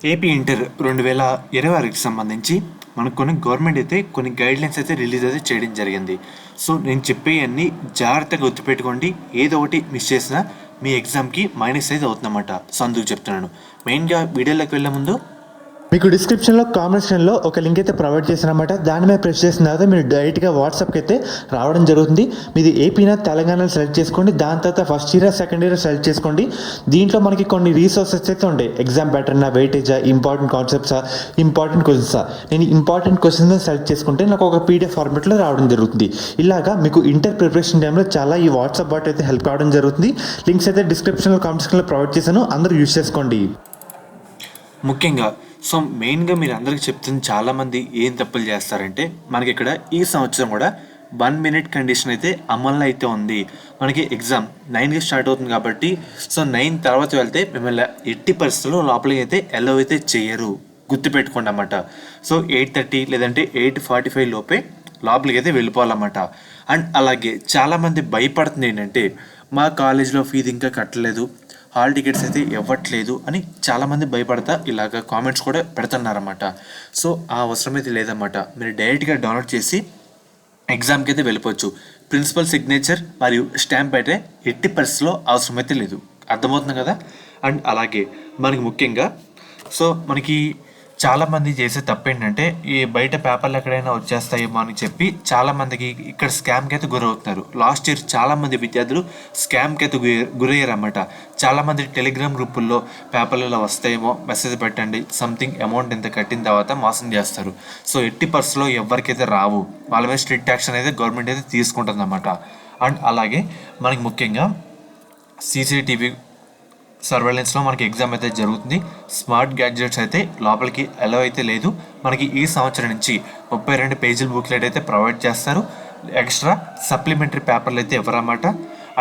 AP inter 2026కి సంబంధించి మనకు కొన్ని గవర్నమెంట్ అయితే కొన్ని గైడ్లైన్స్ అయితే రిలీజ్ అయితే చేయడం జరిగింది. సో నేను చెప్పేవన్నీ జాగ్రత్తగా గుర్తుపెట్టుకోండి. ఏదో ఒకటి మిస్ చేసినా మీ ఎగ్జామ్కి మైనస్ అయితే అవుతుందన్నమాట. సో అందుకు చెప్తున్నాను. మెయిన్గా వీడియోలోకి వెళ్ళే ముందు మీకు డిస్క్రిప్షన్లో కామెంట్ సెక్షన్లో ఒక లింక్ అయితే ప్రొవైడ్ చేశానమాట. దాని మీద ప్రెస్ చేసిన తర్వాత మీరు డైరెక్ట్గా వాట్సాప్కి అయితే రావడం జరుగుతుంది. మీది ఏపీనా తెలంగాణ సెలెక్ట్ చేసుకోండి. దాని తర్వాత first year second year select చేసుకోండి. దీంట్లో మనకి కొన్ని రీసోర్సెస్ అయితే ఉంటాయి. ఎగ్జామ్ ప్యాటర్న్, వెయిటేజా, ఇంపార్టెంట్ కాన్సెప్ట్సా, ఇంపార్టెంట్ క్వశ్చన్సా. నేను ఇంపార్టెంట్ క్వశ్చన్స్ సెలెక్ట్ చేసుకుంటే నాకు ఒక పీడిఎఫ్ ఫార్మెట్లో రావడం జరుగుతుంది. ఇలాగా మీకు ఇంటర్ ప్రిపరేషన్ టైంలో చాలా ఈ వాట్సాప్ బాట్ అయితే హెల్ప్ కావడం జరుగుతుంది. లింక్స్ అయితే డిస్క్రిప్షన్లో కామెంట్ సెక్షన్లో ప్రొవైడ్ చేశాను. అందరూ యూజ్ చేసుకోండి. ముఖ్యంగా సో మెయిన్గా మీరు అందరికీ చెప్తుంది, చాలామంది ఏం తప్పులు చేస్తారంటే మనకి ఇక్కడ ఈ సంవత్సరం కూడా 1 minute కండిషన్ అయితే అమల్లో అయితే ఉంది. మనకి ఎగ్జామ్ 9కి స్టార్ట్ అవుతుంది కాబట్టి సో 9 తర్వాత వెళ్తే మిమ్మల్ని ఎట్టి పరిస్థితుల్లో లోపలికి అయితే అలౌ అయితే చేయరు. గుర్తుపెట్టుకోండి అన్నమాట. సో 8:30 లేదంటే 8:45 లోపే లోపలికి అయితే వెళ్ళిపోవాలన్నమాట. అండ్ అలాగే చాలామంది భయపడుతుంది ఏంటంటే మా కాలేజ్లో ఫీజు ఇంకా కట్టలేదు, హాల్ టికెట్స్ అయితే ఇవ్వట్లేదు అని చాలామంది భయపడతా ఇలాగ కామెంట్స్ కూడా పెడుతున్నారన్నమాట. సో ఆ అవసరం అయితే లేదన్నమాట. మీరు డైరెక్ట్గా డౌన్లోడ్ చేసి ఎగ్జామ్కి అయితే వెళ్ళిపోవచ్చు. ప్రిన్సిపల్ సిగ్నేచర్ మరియు స్టాంప్ అయితే ఎట్టి పరిస్థితిలో అవసరం అయితే లేదు. అర్థమవుతుంది కదా. అండ్ అలాగే మనకి ముఖ్యంగా సో మనకి చాలామంది చేసే తప్పు ఏంటంటే ఈ బయట పేపర్లు ఎక్కడైనా వచ్చేస్తాయేమో అని చెప్పి చాలామందికి ఇక్కడ స్కామ్కి అయితే గురవుతున్నారు. లాస్ట్ ఇయర్ చాలామంది విద్యార్థులు స్కామ్కి అయితే గురయ్యారన్నమాట. చాలామంది టెలిగ్రామ్ గ్రూపుల్లో పేపర్లలో వస్తాయేమో మెసేజ్ పెట్టండి, సంథింగ్ అమౌంట్ ఇంత కట్టిన తర్వాత మోసం చేస్తారు. సో ఎట్టి పరిస్థితుల్లో ఎవరికైతే రావు, వాళ్ళ మీద స్ట్రిక్ట్ యాక్షన్ అయితే గవర్నమెంట్ అయితే తీసుకుంటుందన్నమాట. అండ్ అలాగే మనకి ముఖ్యంగా సీసీటీవీ సర్వేలెన్స్లో మనకి ఎగ్జామ్ అయితే జరుగుతుంది. స్మార్ట్ గ్యాడ్జెట్స్ అయితే లోపలికి అలౌ అయితే లేదు. మనకి ఈ సంవత్సరం నుంచి 32 పేజీల బుక్లెట్ అయితే ప్రొవైడ్ చేస్తారు. ఎక్స్ట్రా సప్లిమెంటరీ పేపర్లు అయితే ఇవ్వరన్నమాట.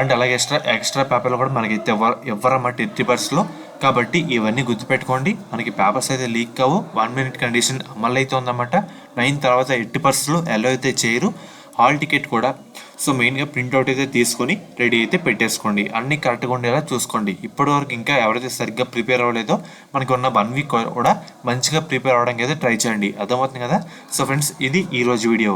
అండ్ అలాగే ఎక్స్ట్రా పేపర్లు కూడా మనకి అయితే ఇవ్వరన్నమాట ఎట్టి పరిస్థితుల్లో. కాబట్టి ఇవన్నీ గుర్తుపెట్టుకోండి. మనకి పేపర్స్ అయితే లీక్ కావు. 1 minute కండిషన్ అమలు అయితే ఉందన్నమాట. 9 తర్వాత ఎట్టి పరిస్థితుల్లో అలౌ అయితే చేయరు. హాల్ టికెట్ కూడా సో మెయిన్గా ప్రింట్అవుట్ అయితే తీసుకొని రెడీ అయితే పెట్టేసుకోండి. అన్నీ కరెక్ట్గా ఉండేలా చూసుకోండి. ఇప్పటివరకు ఇంకా ఎవరైతే సరిగ్గా ప్రిపేర్ అవ్వలేదో మనకు ఉన్న 1 week కూడా మంచిగా ప్రిపేర్ అవ్వడానికి అయితే ట్రై చేయండి. అర్థమవుతుంది కదా. సో ఫ్రెండ్స్, ఇది ఈరోజు వీడియో.